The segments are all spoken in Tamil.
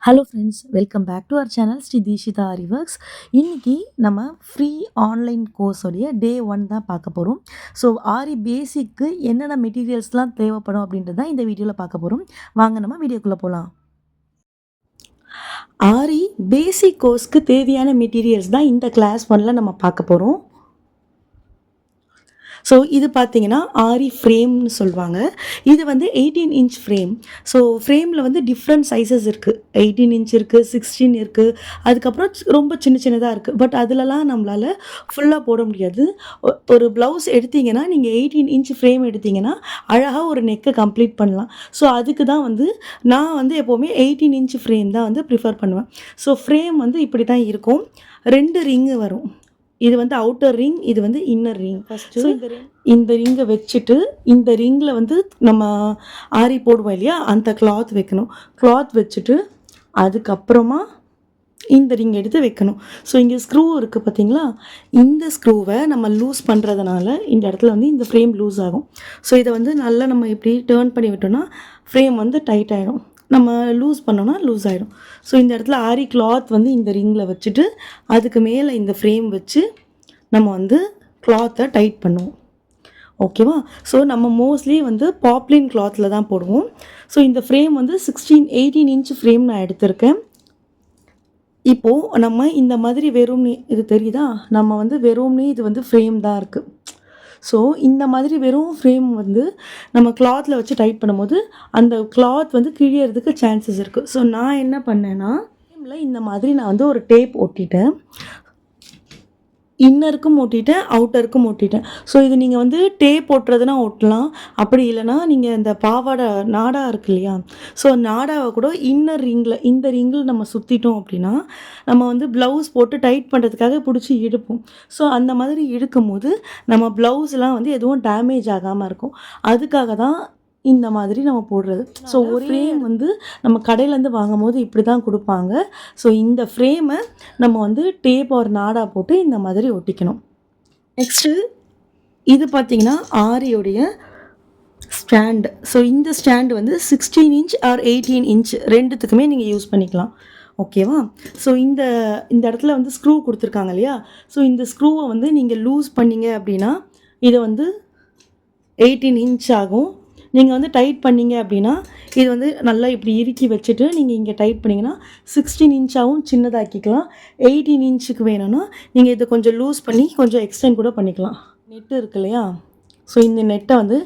Hello friends, welcome back to our channel Sri Dheeshitha Aari works. இன்றைக்கி நம்ம ஃப்ரீ ஆன்லைன் கோர்ஸோடைய டே 1 தான் பார்க்க போகிறோம். ஸோ ஆரி பேசிக்கு என்னென்ன மெட்டீரியல்ஸ்லாம் தேவைப்படும் அப்படின்றது தான் இந்த வீடியோவில் பார்க்க போகிறோம். வாங்க நம்ம வீடியோக்குள்ளே போகலாம். ஆரி பேசிக் கோர்ஸ்க்கு தேவையான மெட்டீரியல்ஸ் தான் இந்த கிளாஸ் 1ல் நம்ம பார்க்க போகிறோம். ஸோ இது பார்த்தீங்கன்னா ஆரி ஃப்ரேம்னு சொல்லுவாங்க. இது வந்து 18 இன்ச் ஃப்ரேம். ஸோ ஃப்ரேமில் வந்து டிஃப்ரெண்ட் சைஸஸ் இருக்குது. 18 இன்ச் இருக்குது, 16 இருக்குது, அதுக்கப்புறம் ரொம்ப சின்ன சின்னதாக இருக்குது. பட் அதிலலாம் நம்மளால் ஃபுல்லாக போட முடியாது. ஒரு ப்ளவுஸ் எடுத்திங்கன்னா நீங்கள் 18 இன்ச் ஃப்ரேம் எடுத்திங்கன்னா அழகாக ஒரு நெக்கை கம்ப்ளீட் பண்ணலாம். ஸோ அதுக்கு தான் வந்து நான் வந்து எப்போவுமே 18 இன்ச் ஃப்ரேம் தான் வந்து ப்ரிஃபர் பண்ணுவேன். ஸோ ஃப்ரேம் வந்து இப்படி தான் இருக்கும். 2 ரிங்கு வரும். இது வந்து அவுட்டர் ரிங், இது வந்து இன்னர் ரிங். ஃபஸ்ட்டு இந்த ரிங்கை வச்சுட்டு இந்த ரிங்கில் வந்து நம்ம ஆரி போடுவோம் இல்லையா, அந்த கிளாத் வைக்கணும். கிளாத் வச்சுட்டு அதுக்கப்புறமா இந்த ரிங் எடுத்து வைக்கணும். ஸோ இங்கே ஸ்க்ரூ இருக்குது பார்த்தீங்களா, இந்த ஸ்க்ரூவை நம்ம லூஸ் பண்ணுறதுனால இந்த இடத்துல வந்து இந்த ஃப்ரேம் லூஸ் ஆகும். ஸோ இதை வந்து நல்லா நம்ம இப்படி டேர்ன் பண்ணி விட்டோம்னா ஃப்ரேம் வந்து டைட் ஆகிடும். நம்ம லூஸ் பண்ணோன்னா லூஸ் ஆகிடும். ஸோ இந்த இடத்துல ஆரி கிளாத் வந்து இந்த ரிங்கில் வச்சுட்டு அதுக்கு மேலே இந்த ஃப்ரேம் வச்சு நம்ம வந்து கிளாத்தை டைட் பண்ணுவோம். ஓகேவா? ஸோ நம்ம மோஸ்ட்லி வந்து பாப்லின் கிளாத்தில் தான் போடுவோம். ஸோ இந்த ஃப்ரேம் வந்து 18 இன்ச் ஃப்ரேம் நான் எடுத்திருக்கேன். இப்போது நம்ம இந்த மாதிரி வெறும்னே இது தெரியுதா, நம்ம வந்து வெறும்னே இது வந்து ஃப்ரேம் தான் இருக்குது. ஸோ இந்த மாதிரி வெறும் ஃப்ரேம் வந்து நம்ம கிளாத்தில் வச்சு டைட் பண்ணும்போது அந்த கிளாத் வந்து கிழியறதுக்கு சான்சஸ் இருக்குது. ஸோ நான் என்ன பண்ணேன்னா, ஃப்ரேமில் இந்த மாதிரி நான் வந்து ஒரு டேப் ஒட்டிட்டேன். இன்னருக்கும் ஒட்டிட்டேன், அவுட்டருக்கும் ஒட்டிட்டேன். ஸோ இது நீங்கள் வந்து டேப் ஒட்டுறதுனா ஒட்டலாம். அப்படி இல்லைனா நீங்கள் இந்த பாவாடை நாடா இருக்கு இல்லையா, ஸோ நாடாவை கூட இன்னர் ரிங்கில் இந்த ரிங்கில் நம்ம சுற்றிட்டோம் அப்படின்னா நம்ம வந்து ப்ளவுஸ் போட்டு டைட் பண்ணுறதுக்காக பிடிச்சி இழுப்போம். ஸோ அந்த மாதிரி இழுக்கும் போது நம்ம ப்ளவுஸ்லாம் வந்து எதுவும் டேமேஜ் ஆகாமல் இருக்கும். அதுக்காக தான் இந்த மாதிரி நம்ம போடுறது. ஸோ ஒரு ஃப்ரேம் வந்து நம்ம கடையிலேருந்து வாங்கும் போது இப்படி தான் கொடுப்பாங்க. ஸோ இந்த ஃப்ரேமை நம்ம வந்து டேப் ஒரு நாடா போட்டு இந்த மாதிரி ஒட்டிக்கணும். நெக்ஸ்ட்டு இது பார்த்திங்கன்னா ஆரியோடைய ஸ்டாண்டு. ஸோ இந்த ஸ்டாண்டு வந்து 16 இன்ச் ஆர் 18 இன்ச் ரெண்டுத்துக்குமே நீங்கள் யூஸ் பண்ணிக்கலாம். ஓகேவா? ஸோ இந்த இடத்துல வந்து ஸ்க்ரூ கொடுத்துருக்காங்க இல்லையா, ஸோ இந்த ஸ்க்ரூவை வந்து நீங்கள் லூஸ் பண்ணிங்க அப்படின்னா இதை வந்து 18 இன்ச் ஆகும். நீங்கள் வந்து டைட் பண்ணிங்க அப்படின்னா இது வந்து நல்லா இப்படி இறுக்கி வச்சுட்டு நீங்கள் இங்கே டைட் பண்ணிங்கன்னா 16 இன்ச்சாகவும் சின்னதாக்கிக்கலாம். 18 இன்ச்சுக்கு வேணும்னா நீங்கள் இதை கொஞ்சம் லூஸ் பண்ணி கொஞ்சம் எக்ஸ்டெண்ட் கூட பண்ணிக்கலாம். நெட்டு இருக்கு இல்லையா, ஸோ இந்த நெட்டை வந்து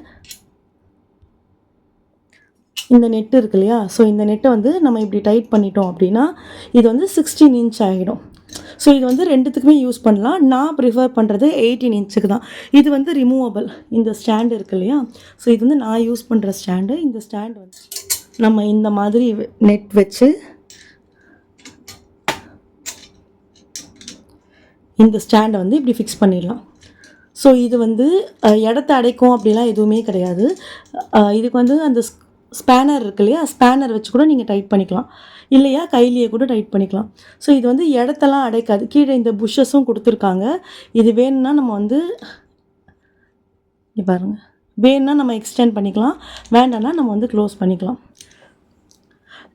இந்த நெட்டை வந்து நம்ம இப்படி டைட் பண்ணிட்டோம் அப்படின்னா இது வந்து 16 இன்ச் ஆகிடும். ஸோ இது வந்து ரெண்டுத்துக்குமே யூஸ் பண்ணலாம். நான் ப்ரிஃபர் பண்ணுறது 18 இன்ச்சுக்கு தான். இது வந்து ரிமூவபிள். இந்த ஸ்டாண்டு இருக்கு இல்லையா, ஸோ இது வந்து நான் யூஸ் பண்ணுற ஸ்டாண்டு. இந்த ஸ்டாண்டு வந்து நம்ம இந்த மாதிரி நெட் வச்சு இந்த ஸ்டாண்டை வந்து இப்படி ஃபிக்ஸ் பண்ணிடலாம். ஸோ இது வந்து இடத்த அடைக்கும் அப்படிலாம் எதுவுமே கிடையாது. இதுக்கு வந்து அந்த ஸ்பேனர் இருக்கு இல்லையா, ஸ்பேனர் வச்சு கூட நீங்கள் டைட் பண்ணிக்கலாம், இல்லையா கையிலேயே கூட டைட் பண்ணிக்கலாம். ஸோ இது வந்து இடத்தெல்லாம் அடைக்காது. கீழே இந்த புஷ்ஷஸும் கொடுத்துருக்காங்க. இது வேணும்னா நம்ம வந்து பாருங்கள், வேணும்னா நம்ம எக்ஸ்டெண்ட் பண்ணிக்கலாம், வேண்டாம்னா நம்ம வந்து க்ளோஸ் பண்ணிக்கலாம்.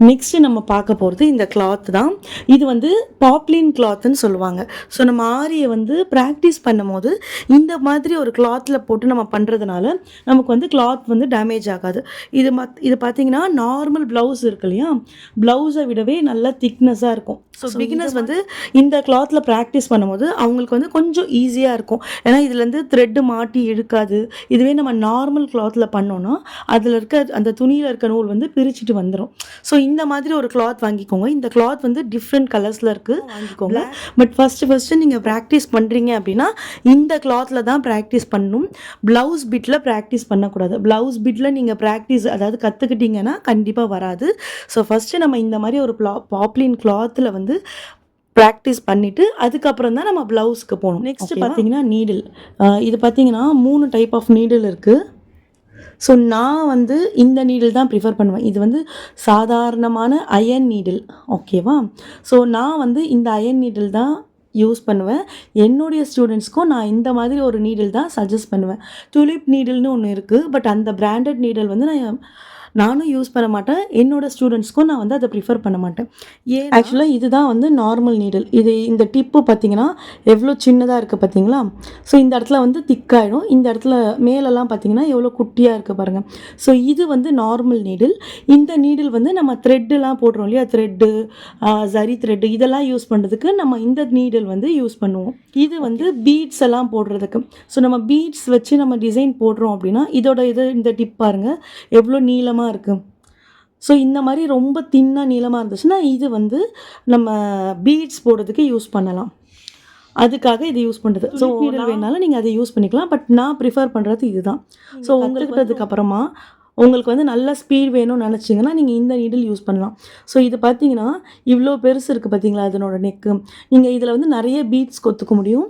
நெக்ஸ்ட்டு நம்ம பார்க்க போகிறது இந்த கிளாத் தான். இது வந்து பாப்லின் கிளாத்துன்னு சொல்லுவாங்க. ஸோ நம்ம ஆரியை வந்து ப்ராக்டிஸ் பண்ணும் போது இந்த மாதிரி ஒரு கிளாத்தில் போட்டு நம்ம பண்ணுறதுனால நமக்கு வந்து கிளாத் வந்து டேமேஜ் ஆகாது. இது பார்த்திங்கன்னா நார்மல் ப்ளவுஸ் இருக்கு இல்லையா, ப்ளவுஸை விடவே நல்லா திக்னஸாக இருக்கும். ஸோ பிகினர்ஸ் வந்து இந்த கிளாத்தில் ப்ராக்டிஸ் பண்ணும்போது அவங்களுக்கு வந்து கொஞ்சம் ஈஸியாக இருக்கும். ஏன்னா இதுலேருந்து த்ரெட்டு மாட்டி இழுக்காது. இதுவே நம்ம நார்மல் கிளாத்தில் பண்ணோன்னா அதில் இருக்க அந்த துணியில் இருக்க நூல் வந்து பிரிச்சுட்டு வந்துடும். ஸோ இந்த மாதிரி ஒரு கிளாத் வாங்கிக்கோங்க. இந்த கிளாத் வந்து டிஃப்ரெண்ட் கலர்ஸில் இருக்குது, வாங்கிக்கோங்க. பட் ஃபஸ்ட்டு நீங்கள் ப்ராக்டிஸ் பண்ணுறீங்க அப்படின்னா இந்த கிளாத்தில் தான் ப்ராக்டிஸ் பண்ணணும். ப்ளவுஸ் பிட்டில் ப்ராக்டிஸ் பண்ணக்கூடாது. ப்ளவுஸ் பிட்டில் நீங்கள் ப்ராக்டிஸ் அதாவது கற்றுக்கிட்டிங்கன்னா கண்டிப்பாக வராது. ஸோ ஃபஸ்ட்டு நம்ம இந்த மாதிரி ஒரு பாப்லின் கிளாத்தில் வந்து ப்ராக்டிஸ் பண்ணிவிட்டு அதுக்கப்புறம் தான் நம்ம ப்ளவுஸ்க்கு போகணும். நெக்ஸ்ட்டு பார்த்தீங்கன்னா நீடில். இது பார்த்தீங்கன்னா 3 டைப் ஆஃப் நீடில் இருக்குது. ஸோ நான் வந்து இந்த நீடில் தான் ப்ரிஃபர் பண்ணுவேன். இது வந்து சாதாரணமான அயன் நீடில். ஓகேவா? ஸோ நான் வந்து இந்த அயன் நீடில் தான் யூஸ் பண்ணுவேன். என்னுடைய ஸ்டூடெண்ட்ஸ்க்கும் நான் இந்த மாதிரி ஒரு நீடில் தான் சஜஸ்ட் பண்ணுவேன். துலிப் நீடில்னு ஒன்று இருக்குது, பட் அந்த பிராண்டட் நீடில் வந்து நானும் யூஸ் பண்ண மாட்டேன், என்னோட ஸ்டூடெண்ட்ஸ்க்கும் நான் வந்து அதை ப்ரிஃபர் பண்ண மாட்டேன். ஆக்சுவலாக இதுதான் வந்து நார்மல் நீடில். இந்த டிப்பு பார்த்தீங்கன்னா எவ்வளோ சின்னதாக இருக்குது பார்த்தீங்களா? ஸோ இந்த இடத்துல வந்து திக்காயிடும், இந்த இடத்துல மேலெல்லாம் பார்த்தீங்கன்னா எவ்வளோ குட்டியாக இருக்குது பாருங்கள். ஸோ இது வந்து நார்மல் நீடில். இந்த நீடில் வந்து நம்ம த்ரெட்டுலாம் போடுறோம் இல்லையா, த்ரெட்டு, சரி த்ரெட்டு, இதெல்லாம் யூஸ் பண்ணுறதுக்கு நம்ம இந்த நீடில் வந்து யூஸ் பண்ணுவோம். இது வந்து பீட்ஸ் எல்லாம் போடுறதுக்கு. ஸோ நம்ம பீட்ஸ் வச்சு நம்ம டிசைன் போடுறோம் அப்படின்னா இந்த டிப் பாருங்கள் எவ்வளோ நீளமாக இருக்குது. ஸோ இந்த மாதிரி ரொம்ப தின்னாக நீளமாக இருந்துச்சுன்னா இது வந்து நம்ம பீட்ஸ் போடுறதுக்கு யூஸ் பண்ணலாம். அதுக்காக இது யூஸ் பண்ணுறது. ஸோ நீடில் வேணாலும் நீங்கள் அதை யூஸ் பண்ணிக்கலாம். பட் நான் ப்ரிஃபர் பண்ணுறது இதுதான். ஸோ உங்களுக்கு அப்புறமா உங்களுக்கு வந்து நல்ல ஸ்பீட் வேணும்னு நினச்சிங்கன்னா நீங்கள் இந்த நீடில் யூஸ் பண்ணலாம். ஸோ இது பார்த்தீங்கன்னா இவ்வளோ பெருசு இருக்குது பார்த்தீங்களா அதனோட நெக்கு. நீங்கள் இதில் வந்து நிறைய பீட்ஸ் கொத்துக்க முடியும்.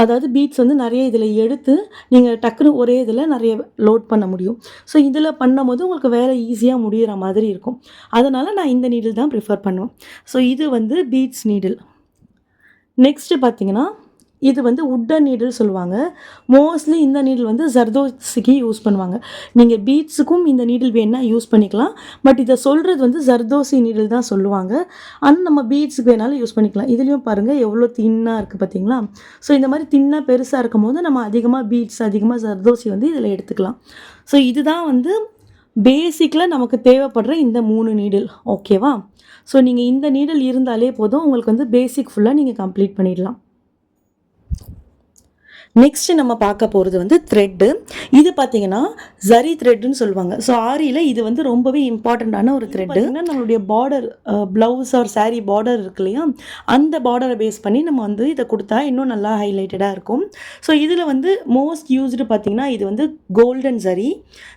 அதாவது பீட்ஸ் வந்து நிறைய இதில் எடுத்து நீங்கள் டக்குன்னு ஒரே இதில் நிறைய லோட் பண்ண முடியும். ஸோ இதில் பண்ணும்போது உங்களுக்கு வேலை ஈஸியாக முடிகிற மாதிரி இருக்கும். அதனால் நான் இந்த நீடில் தான் ப்ரிஃபர் பண்ணுவேன். ஸோ இது வந்து பீட்ஸ் நீடில். நெக்ஸ்ட்டு பார்த்தீங்கன்னா இது வந்து உட்டன் நீடில் சொல்லுவாங்க. மோஸ்ட்லி இந்த நீடில் வந்து ஜர்தோசிக்கு யூஸ் பண்ணுவாங்க. நீங்கள் பீட்ஸுக்கும் இந்த நீடில் வேணால் யூஸ் பண்ணிக்கலாம். பட் இதை சொல்கிறது வந்து ஜர்தோசி நீடில் தான் சொல்லுவாங்க. ஆனால் நம்ம பீட்ஸுக்கு வேணாலும் யூஸ் பண்ணிக்கலாம். இதுலேயும் பாருங்கள் எவ்வளோ தின்னாக இருக்குது பார்த்தீங்களா? ஸோ இந்த மாதிரி தின்னாக பெருசாக இருக்கும் போது நம்ம அதிகமாக பீட்ஸ், அதிகமாக ஜர்தோசி வந்து இதில் எடுத்துக்கலாம். ஸோ இதுதான் வந்து பேசிக்கில் நமக்கு தேவைப்படுற இந்த 3 நீடில். ஓகேவா? ஸோ நீங்கள் இந்த நீடில் இருந்தாலே போதும், உங்களுக்கு வந்து பேசிக் ஃபுல்லாக நீங்கள் கம்ப்ளீட் பண்ணிடலாம். நெக்ஸ்ட் நம்ம பார்க்க போகிறது வந்து த்ரெட்டு. இது பார்த்தீங்கன்னா ஜரி த்ரெட்டுன்னு சொல்லுவாங்க. ஸோ ஆரியில் இது வந்து ரொம்பவே இம்பார்ட்டண்ட்டான ஒரு த்ரெட்டு. நம்மளுடைய border, blouse or sari border இருக்கு இல்லையா, அந்த பார்டரை பேஸ் பண்ணி நம்ம வந்து இதை கொடுத்தா இன்னும் நல்லா ஹைலைட்டடாக இருக்கும். ஸோ இதில் வந்து மோஸ்ட் யூஸ்டு பார்த்தீங்கன்னா இது வந்து கோல்டன் ஜரி.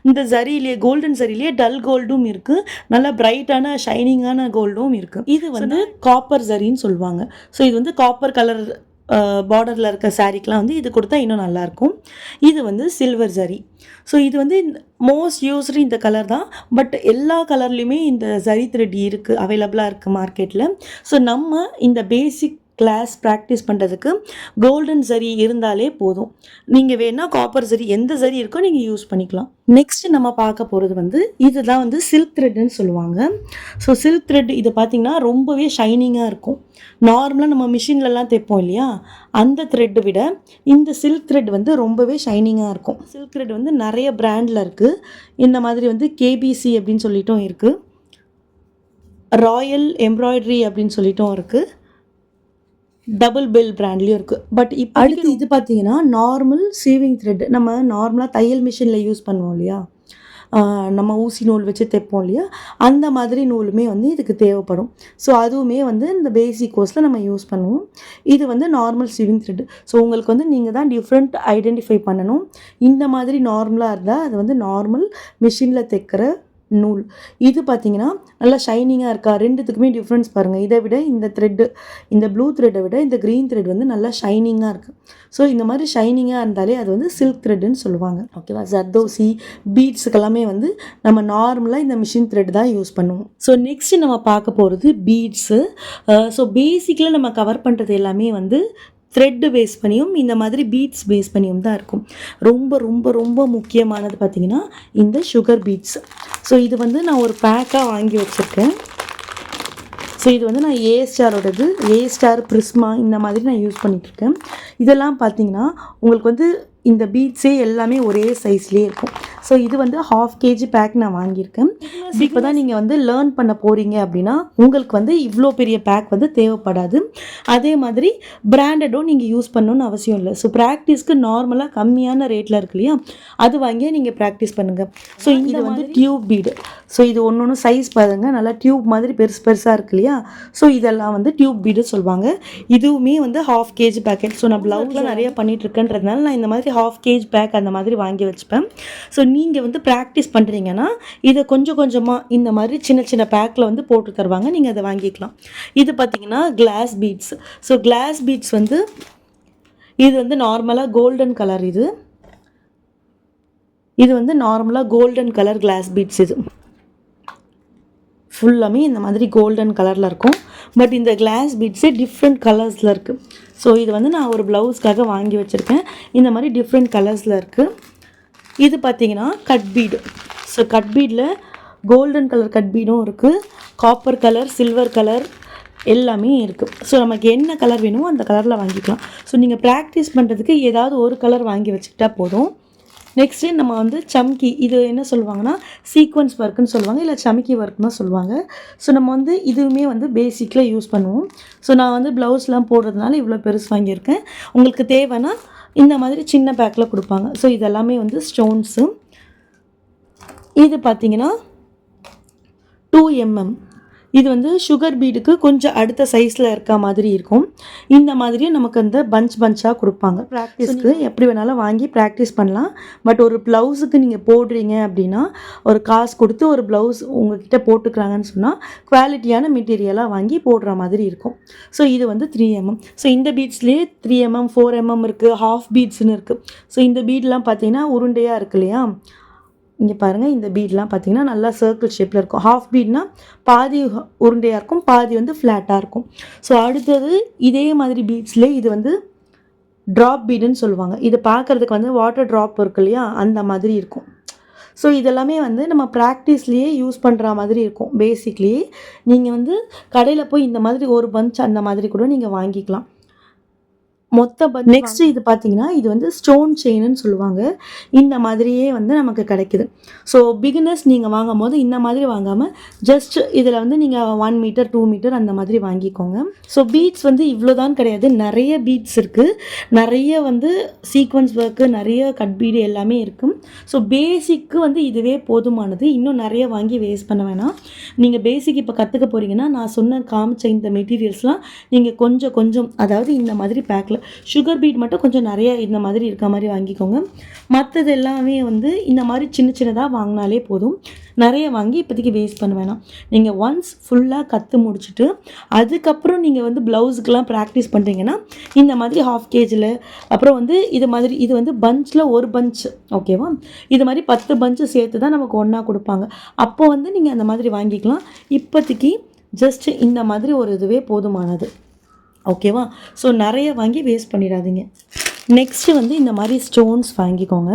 இந்த ஜரியிலே கோல்டன் ஜரியிலே டல் கோல்டும் இருக்குது, நல்லா பிரைட்டான ஷைனிங்கான கோல்டும் இருக்குது. இது வந்து காப்பர் ஜரின்னு சொல்லுவாங்க. ஸோ இது வந்து காப்பர் கலர் பார்டரில் இருக்க சாரீக்கெலாம் வந்து இது கொடுத்தா இன்னும் நல்லாயிருக்கும். இது வந்து சில்வர் ஜரி. ஸோ இது வந்து மோஸ்ட் யூஸ்டு இந்த கலர் தான். பட் எல்லா கலர்லேயுமே இந்த ஜரி த்ரெட் இருக்குது, அவைலபிளாக இருக்குது மார்க்கெட்டில். ஸோ நம்ம இந்த பேசிக் கிளாஸ் ப்ராக்டிஸ் பண்ணுறதுக்கு கோல்டன் ஜரி இருந்தாலே போதும். நீங்கள் வேணால் காப்பர் ஜரி, எந்த ஜரி இருக்கோ நீங்கள் யூஸ் பண்ணிக்கலாம். நெக்ஸ்ட் நம்ம பார்க்க போகிறது வந்து இதுதான் வந்து சில்க் த்ரெட்னு சொல்லுவாங்க. ஸோ சில்க் த்ரெட் இது பார்த்திங்கன்னா ரொம்பவே ஷைனிங்காக இருக்கும். நார்மலாக நம்ம மிஷின்லலாம் தைப்போம் இல்லையா, அந்த த்ரெட்டை விட இந்த சில்க் த்ரெட் வந்து ரொம்பவே ஷைனிங்காக இருக்கும். சில்க் த்ரெட் வந்து நிறைய பிராண்டில் இருக்குது. இந்த மாதிரி வந்து கேபிசி அப்படின்னு சொல்லிட்டும் இருக்குது, ராயல் எம்ப்ராய்டரி அப்படின்னு சொல்லிட்டும் இருக்குது, டபுள் பெல் பிராண்ட்லேயும் இருக்குது. பட் இப்போ அடுத்து இது பார்த்தீங்கன்னா நார்மல் சீவிங் த்ரெட். நம்ம நார்மலாக தையல் மிஷினில் யூஸ் பண்ணுவோம் இல்லையா, நம்ம ஊசி நூல் வச்சு தைப்போம் இல்லையா, அந்த மாதிரி நூலுமே வந்து இதுக்கு தேவைப்படும். ஸோ அதுவுமே வந்து இந்த பேசிக் கோர்ஸில் நம்ம யூஸ் பண்ணுவோம். இது வந்து நார்மல் சீவிங் த்ரெட். ஸோ உங்களுக்கு வந்து நீங்கள் தான் டிஃப்ரெண்ட் ஐடென்டிஃபை பண்ணணும். இந்த மாதிரி நார்மலாக இருந்தால் அது வந்து நார்மல் மிஷினில் தைக்கிற நூல். இது பார்த்தீங்கன்னா நல்லா ஷைனிங்காக இருக்கா, ரெண்டுத்துக்குமே டிஃப்ரென்ஸ் பாருங்கள். இதை விட இந்த த்ரெட்டு, இந்த ப்ளூ த்ரெட்டை விட இந்த க்ரீன் த்ரெட் வந்து நல்லா ஷைனிங்காக இருக்குது. ஸோ இந்த மாதிரி ஷைனிங்காக இருந்தாலே அது வந்து சில்க் த்ரெட்டுன்னு சொல்லுவாங்க. ஓகேவா? ஜர்தோசி பீட்ஸுக்கெல்லாமே வந்து நம்ம நார்மலாக இந்த மிஷின் த்ரெட் தான் யூஸ் பண்ணுவோம். ஸோ நெக்ஸ்ட்டு நம்ம பார்க்க போகிறது பீட்ஸு. ஸோ பேசிக்கில் நம்ம கவர் பண்ணுறது எல்லாமே வந்து த்ரெட்டு பேஸ் பண்ணியும் இந்த மாதிரி பீட்ஸ் பேஸ் பண்ணியும் தான் இருக்கும். ரொம்ப ரொம்ப ரொம்ப முக்கியமானது பார்த்திங்கன்னா இந்த சுகர் பீட்ஸ். ஸோ இது வந்து நான் ஒரு பேக்காக வாங்கி வச்சுருக்கேன். ஸோ இது வந்து நான் ஏ ஸ்டாரோடது, ஏ ஸ்டார், பிரிஸ்மா, இந்த மாதிரி நான் யூஸ் பண்ணிகிட்ருக்கேன். இதெல்லாம் பார்த்திங்கன்னா உங்களுக்கு வந்து இந்த பீட்ஸே எல்லாமே ஒரே சைஸ்லேயே இருக்கும். ஸோ இது வந்து 1/2 kg பேக் நான் வாங்கியிருக்கேன். இப்போ தான் நீங்கள் வந்து லேர்ன் பண்ண போகிறீங்க அப்படின்னா உங்களுக்கு வந்து இவ்வளோ பெரிய பேக் வந்து தேவைப்படாது. அதே மாதிரி பிராண்டடும் நீங்கள் யூஸ் பண்ணணுன்னு அவசியம் இல்லை. ஸோ ப்ராக்டிஸ்க்கு நார்மலாக கம்மியான ரேட்டில் இருக்கு இல்லையா, அது வாங்கியே நீங்கள் ப்ராக்டிஸ் பண்ணுங்கள். ஸோ இது வந்து டியூப் பீடு. ஸோ இது ஒன்று சைஸ் பாருங்கள், நல்லா டியூப் மாதிரி பெருசாக இருக்கு இல்லையா. ஸோ இதெல்லாம் வந்து டியூப் பீடு சொல்லுவாங்க. இதுவுமே வந்து 1/2 kg பேக்கெட். ஸோ நான் ப்ளவுஸில் நிறைய பண்ணிகிட்ருக்கேன்றதுனால நான் இந்த மாதிரி 1/2 kg பேக் அந்த மாதிரி வாங்கி வச்சுப்பேன். ஸோ நீங்கள் வந்து ப்ராக்டிஸ் பண்ணுறீங்கன்னா இதை கொஞ்சம் கொஞ்சமாக இந்த மாதிரி சின்ன சின்ன பேக்கில் வந்து போட்டு தருவாங்க, நீங்கள் அதை வாங்கிக்கலாம். இது பார்த்திங்கன்னா glass beads. So glass beads வந்து இது வந்து நார்மலாக கோல்டன் கலர். இது வந்து நார்மலாக கோல்டன் கலர் கிளாஸ் பீட்ஸ். இது ஃபுல்லாமே இந்த மாதிரி கோல்டன் கலரில் இருக்கும். பட் இந்த கிளாஸ் பீட்ஸே டிஃப்ரெண்ட் கலர்ஸில் இருக்குது. ஸோ இது வந்து நான் ஒரு ப்ளவுஸ்க்காக வாங்கி வச்சுருக்கேன். இந்த மாதிரி டிஃப்ரெண்ட் கலர்ஸில் இருக்குது. இது பார்த்திங்கன்னா கட் பீடு. ஸோ கட் பீடில் கோல்டன் கலர் கட் பீடும் இருக்குது, காப்பர் கலர், சில்வர் கலர் எல்லாமே இருக்குது. ஸோ நமக்கு என்ன கலர் வேணுமோ அந்த கலரில் வாங்கிக்கலாம். ஸோ நீங்கள் ப்ராக்டிஸ் பண்ணுறதுக்கு ஏதாவது ஒரு கலர் வாங்கி வச்சுக்கிட்டா போதும். நெக்ஸ்ட்டு நம்ம வந்து சம்கி, இது என்ன சொல்லுவாங்கன்னா சீக்வன்ஸ் ஒர்க்குன்னு சொல்லுவாங்க, இல்லை சம்கி ஒர்க்னு தான் சொல்லுவாங்க. ஸோ நம்ம வந்து இதுவுமே வந்து பேசிக்கில் யூஸ் பண்ணுவோம். ஸோ நான் வந்து ப்ளவுஸ்லாம் போடுறதுனால இவ்வளோ பெருசு வாங்கியிருக்கேன். உங்களுக்கு தேவைன்னா இந்த மாதிரி சின்ன பேக்கில் கொடுப்பாங்க. ஸோ இதெல்லாமே வந்து ஸ்டோன்ஸு. இது பார்த்திங்கன்னா 2 mm. இது வந்து சுகர் பீடுக்கு கொஞ்சம் அடுத்த சைஸில் இருக்க மாதிரி இருக்கும். இந்த மாதிரியும் நமக்கு அந்த பஞ்சாக கொடுப்பாங்க. ப்ராக்டிஸ்க்கு எப்படி வேணாலும் வாங்கி ப்ராக்டிஸ் பண்ணலாம். பட் ஒரு ப்ளவுஸுக்கு நீங்கள் போடுறீங்க அப்படின்னா ஒரு காசு கொடுத்து ஒரு ப்ளவுஸ் உங்ககிட்ட போட்டுக்கிறாங்கன்னு சொன்னால் குவாலிட்டியான மெட்டீரியலாக வாங்கி போடுற மாதிரி இருக்கும். ஸோ இது வந்து 3 mm. ஸோ இந்த பீட்ஸ்லேயே 3 mm 4 mm இருக்குது, ஹாஃப் பீட்ஸ்னு இருக்குது. ஸோ இந்த பீட்லாம் பார்த்தீங்கன்னா உருண்டையாக இருக்கு இல்லையா, இங்கே பாருங்கள், இந்த பீட்லாம் பார்த்திங்கன்னா நல்லா சர்க்கிள் ஷேப்பில் இருக்கும். ஹாஃப் பீட்னா பாதி உருண்டையாக இருக்கும், பாதி வந்து ஃப்ளாட்டாக இருக்கும். ஸோ அடுத்தது இதே மாதிரி பீட்ஸ்லேயே இது வந்து ட்ராப் பீடுன்னு சொல்லுவாங்க. இது பார்க்குறதுக்கு வந்து வாட்டர் ட்ராப் இருக்கு இல்லையா, அந்த மாதிரி இருக்கும். ஸோ இதெல்லாமே வந்து நம்ம ப்ராக்டிஸ்லேயே யூஸ் பண்ணுற மாதிரி இருக்கும். பேசிக்லேயே நீங்கள் வந்து கடையில் போய் இந்த மாதிரி ஒரு பஞ்ச் அந்த மாதிரி கூட நீங்கள் வாங்கிக்கலாம். மொத்த நெக்ஸ்ட் இது பார்த்தீங்கன்னா இது வந்து ஸ்டோன் செயின்னு சொல்லுவாங்க. இந்த மாதிரியே வந்து நமக்கு கிடைக்குது. ஸோ பிகினர்ஸ் நீங்கள் வாங்கும் போது இந்த மாதிரி வாங்காமல் ஜஸ்ட் இதில் வந்து நீங்கள் 1 மீட்டர் 2 மீட்டர் அந்த மாதிரி வாங்கிக்கோங்க. ஸோ பீட்ஸ் வந்து இவ்வளோதான் கிடையாது, நிறைய பீட்ஸ் இருக்குது, நிறைய வந்து சீக்வன்ஸ் ஒர்க்கு, நிறைய கட் பீடு எல்லாமே இருக்கும். ஸோ பேசிக்கு வந்து இதுவே போதுமானது. இன்னும் நிறைய வாங்கி வேஸ்ட் பண்ண வேணாம். நீங்கள் பேசிக் இப்போ கற்றுக்க போகிறீங்கன்னா நான் சொன்ன காமிச்ச இந்த மெட்டீரியல்ஸ்லாம் நீங்கள் கொஞ்சம் கொஞ்சம், அதாவது இந்த மாதிரி பேக்கில் சுகர் பீட் மட்டும் கொஞ்சம் நிறைய இந்த மாதிரி இருக்க மாதிரி வாங்கிக்கோங்க. மற்றது எல்லாமே வந்து இந்த மாதிரி சின்ன சின்னதாக வாங்கினாலே போதும். நிறைய வாங்கி இப்போதைக்கு வேஸ்ட் பண்ண வேணாம். நீங்கள் ஒன்ஸ் ஃபுல்லாக கற்று முடிச்சுட்டு அதுக்கப்புறம் நீங்கள் வந்து ப்ளவுஸுக்கெலாம் ப்ராக்டிஸ் பண்ணுறீங்கன்னா இந்த மாதிரி ஹாஃப் கேஜில், அப்புறம் வந்து இது மாதிரி இது வந்து பஞ்சில் ஒரு பஞ்ச், ஓகேவா, இது மாதிரி 10 பஞ்சு சேர்த்து தான் நமக்கு ஒன்றா கொடுப்பாங்க. அப்போ வந்து நீங்கள் அந்த மாதிரி வாங்கிக்கலாம். இப்போதைக்கு ஜஸ்ட் இந்த மாதிரி ஒரு இதுவே போதுமானது, ஓகேவா. ஸோ நிறைய வாங்கி வேஸ்ட் பண்ணிடாதீங்க. நெக்ஸ்ட்டு வந்து இந்த மாதிரி ஸ்டோன்ஸ் வாங்கிக்கோங்க.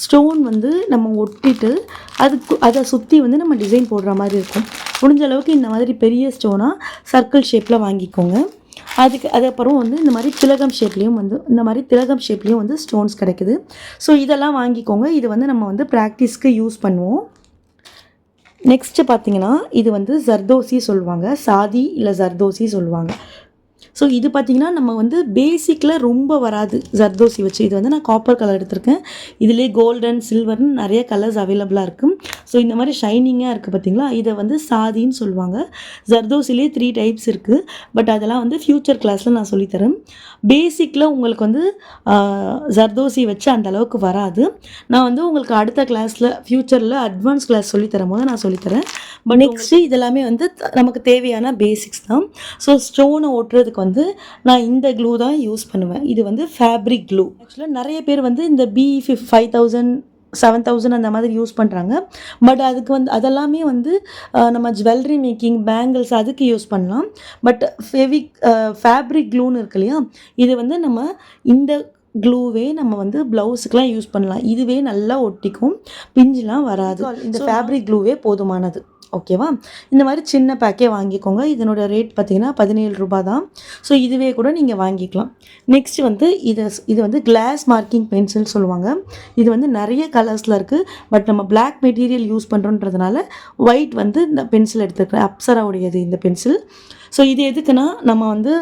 ஸ்டோன் வந்து நம்ம ஒட்டிட்டு அதை சுற்றி வந்து நம்ம டிசைன் போடுற மாதிரி இருக்கும். முடிஞ்ச அளவுக்கு இந்த மாதிரி பெரிய ஸ்டோனாக சர்க்கிள் ஷேப்பில் வாங்கிக்கோங்க. அதுக்கப்புறம் வந்து இந்த மாதிரி திலகம் ஷேப்லேயும் வந்து ஸ்டோன்ஸ் கிடைக்குது. ஸோ இதெல்லாம் வாங்கிக்கோங்க. இது வந்து நம்ம வந்து ப்ராக்டிஸ்க்கு யூஸ் பண்ணுவோம். நெக்ஸ்ட்டு பார்த்திங்கன்னா இது வந்து ஜர்தோசி சொல்லுவாங்க, சாதி இல்லை ஜர்தோசி சொல்லுவாங்க. ஸோ இது பார்த்திங்கன்னா நம்ம வந்து பேசிக்கில் ரொம்ப வராது ஜர்தோசி வச்சு. இது வந்து நான் காப்பர் கலர் எடுத்திருக்கேன். இதிலே கோல்டன், சில்வர்னு நிறைய கலர்ஸ் அவைலபிளாக இருக்குது. ஸோ இந்த மாதிரி ஷைனிங்காக இருக்குது பார்த்திங்களா, இதை வந்து சாதின்னு சொல்லுவாங்க. ஜர்தோசிலே 3 டைப்ஸ் இருக்குது. பட் அதெல்லாம் வந்து ஃப்யூச்சர் கிளாஸில் நான் சொல்லித்தரேன். பேசிக்கில் உங்களுக்கு வந்து ஜர்தோசி வச்சு அந்த அளவுக்கு வராது. நான் வந்து உங்களுக்கு அடுத்த கிளாஸில் ஃப்யூச்சரில் அட்வான்ஸ் கிளாஸ் சொல்லித்தரும் போது நான் சொல்லித்தரேன். பட் நெக்ஸ்ட்டு இதெல்லாமே வந்து நமக்கு தேவையான பேசிக்ஸ் தான். ஸோ ஸ்டோனை ஓட்டுறதுக்கு வந்து நான் இந்த க்ளூ தான் யூஸ் பண்ணுவேன். இது வந்து ஃபேப்ரிக் க்ளூ. ஆக்சுவலாக நிறைய பேர் வந்து இந்த B5000 7000 அந்த மாதிரி யூஸ் பண்ணுறாங்க. பட் அதுக்கு வந்து அதெல்லாமே வந்து நம்ம ஜுவல்லரி மேக்கிங், பேங்கிள்ஸ் அதுக்கு யூஸ் பண்ணலாம். பட் ஃபேப்ரிக் க்ளூன்னு இருக்கு இல்லையா, இது வந்து நம்ம இந்த க்ளூவே நம்ம வந்து ப்ளவுஸுக்கெலாம் யூஸ் பண்ணலாம். இதுவே நல்லா ஒட்டிக்கும், பிஞ்சுலாம் வராது. இந்த ஃபேப்ரிக் க்ளூவே போதுமானது, ஓகேவா. இந்த மாதிரி சின்ன பேக்கே வாங்கிக்கோங்க. இதனோட ரேட் பார்த்திங்கன்னா 17 ரூபா தான். ஸோ இதுவே கூட நீங்கள் வாங்கிக்கலாம். நெக்ஸ்ட் வந்து இது வந்து கிளாஸ் மார்க்கிங் பென்சில் சொல்லுவாங்க. இது வந்து நிறைய கலர்ஸில் இருக்குது. பட் நம்ம பிளாக் மெட்டீரியல் யூஸ் பண்ணுறோன்றதுனால ஒயிட் வந்து இந்த பென்சில் எடுத்துக்கிறேன். அப்சராவுடையது இந்த பென்சில். ஸோ இது எதுக்குன்னா நம்ம வந்து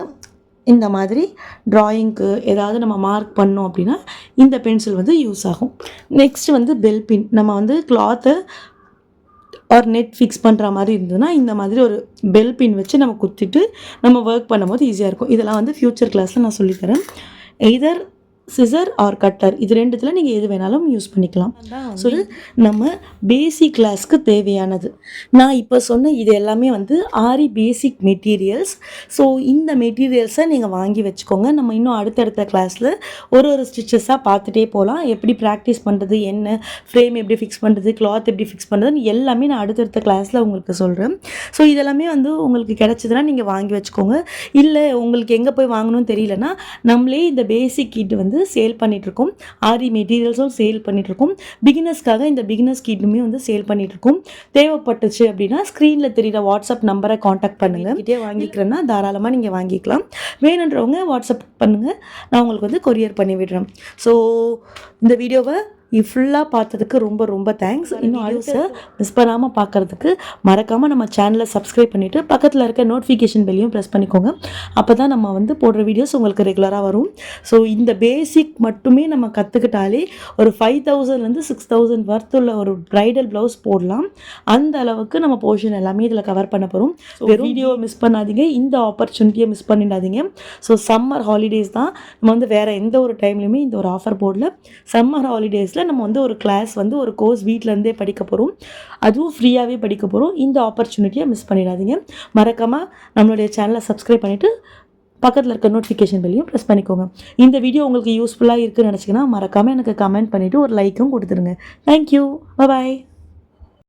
இந்த மாதிரி ட்ராயிங்க்கு ஏதாவது நம்ம மார்க் பண்ணோம் அப்படின்னா இந்த பென்சில் வந்து யூஸ் ஆகும். நெக்ஸ்ட் வந்து பெல் பின். நம்ம வந்து கிளாத்தை ஒரு நெட் ஃபிக்ஸ் பண்ணுற மாதிரி இருந்ததுன்னா இந்த மாதிரி ஒரு பெல் பின் வச்சு நம்ம குத்திட்டு நம்ம ஒர்க் பண்ணும்போது ஈஸியாக இருக்கும். இதெல்லாம் வந்து ஃப்யூச்சர் கிளாஸில் நான் சொல்லித்தரேன். எய்தர் சிசர் ஆர் கட்டர், இது ரெண்டுத்தில் நீங்கள் எது வேணாலும் யூஸ் பண்ணிக்கலாம். ஸோ இது நம்ம பேசிக் கிளாஸ்க்கு தேவையானது. நான் இப்போ சொன்ன இது எல்லாமே வந்து ஆரி பேசிக் மெட்டீரியல்ஸ். ஸோ இந்த மெட்டீரியல்ஸை நீங்கள் வாங்கி வச்சுக்கோங்க. நம்ம இன்னும் அடுத்தடுத்த கிளாஸில் ஒரு ஸ்டிச்சஸாக பார்த்துட்டே போகலாம். எப்படி ப்ராக்டிஸ் பண்ணுறது, என்ன ஃப்ரேம் எப்படி ஃபிக்ஸ் பண்ணுறது, கிளாத் எப்படி ஃபிக்ஸ் பண்ணுறதுன்னு எல்லாமே நான் அடுத்தடுத்த கிளாஸில் உங்களுக்கு சொல்கிறேன். ஸோ இதெல்லாமே வந்து உங்களுக்கு கிடச்சிதுன்னா நீங்கள் வாங்கி வச்சுக்கோங்க. இல்லை உங்களுக்கு எங்கே போய் வாங்கணும்னு தெரியலன்னா நம்மளே இந்த பேசிக் கிட் வந்து வந்து சேல் பண்ணிகிட்ருக்கோம். ஆரி மெட்டீரியல்ஸும் சேல் பண்ணிகிட்ருக்கோம். பிகினர்ஸ்க்காக இந்த பிகினர்ஸ் கிட்டுமே வந்து சேல் பண்ணிகிட்ருக்கோம். தேவைப்பட்டுச்சு அப்படின்னா ஸ்க்ரீனில் தெரிகிற வாட்ஸ்அப் நம்பரை காண்டாக்ட் பண்ணுங்கள். கிட்டே வாங்கிக்கிறேன்னா தாராளமாக நீங்கள் வாங்கிக்கலாம். வேணுன்றவங்க வாட்ஸ்அப் பண்ணுங்கள், நான் உங்களுக்கு வந்து கொரியர் பண்ணி விடுறேன். ஸோ இந்த வீடியோவை ஃபுல்லாக பார்த்ததுக்கு ரொம்ப ரொம்ப தேங்க்ஸ். இன்னும் வீடியோஸை மிஸ் பண்ணாமல் பார்க்குறதுக்கு மறக்காமல் நம்ம சேனலை சப்ஸ்கிரைப் பண்ணிவிட்டு பக்கத்தில் இருக்க நோட்டிஃபிகேஷன் பெல்லையும் ப்ரெஸ் பண்ணிக்கோங்க. அப்போ தான் நம்ம வந்து போடுற வீடியோஸ் உங்களுக்கு ரெகுலராக வரும். ஸோ இந்த பேசிக் மட்டுமே நம்ம கற்றுக்கிட்டாலே ஒரு 5000லேருந்து 6000 வர்த்துள்ள ஒரு ப்ரைடல் ப்ளவுஸ் போடலாம். அந்த அளவுக்கு நம்ம போர்ஷன் எல்லாமே இதில் கவர் பண்ண போகிறோம். வெறும் வீடியோவை மிஸ் பண்ணாதீங்க, இந்த ஆப்பர்ச்சுனிட்டியை மிஸ் பண்ணிடாதீங்க. ஸோ சம்மர் ஹாலிடேஸ் தான், நம்ம வந்து வேறு எந்த ஒரு டைம்லையுமே இந்த ஒரு ஆஃபர் போடல. சம்மர் ஹாலிடேஸ் நம்ம வந்து ஒரு கிளாஸ் வந்து ஒரு கோர்ஸ் வீட்டிலேருந்தே படிக்க போகிறோம், அதுவும் ஃப்ரீயாகவே படிக்க போகிறோம். இந்த ஆப்பர்ச்சுனிட்டியை மிஸ் பண்ணிடாதீங்க. மறக்காமல் நம்மளுடைய சேனலை சப்ஸ்கிரைப் பண்ணிவிட்டு பக்கத்தில் இருக்க நோட்டிஃபிகேஷன் பெல்லையும் ப்ரெஸ் பண்ணிக்கோங்க. இந்த வீடியோ உங்களுக்கு யூஸ்ஃபுல்லாக இருக்குதுன்னு நினச்சிங்கன்னா மறக்காமல் எனக்கு கமெண்ட் பண்ணிவிட்டு ஒரு லைக்கும் கொடுத்துருங்க. தேங்க்யூ, பாய்.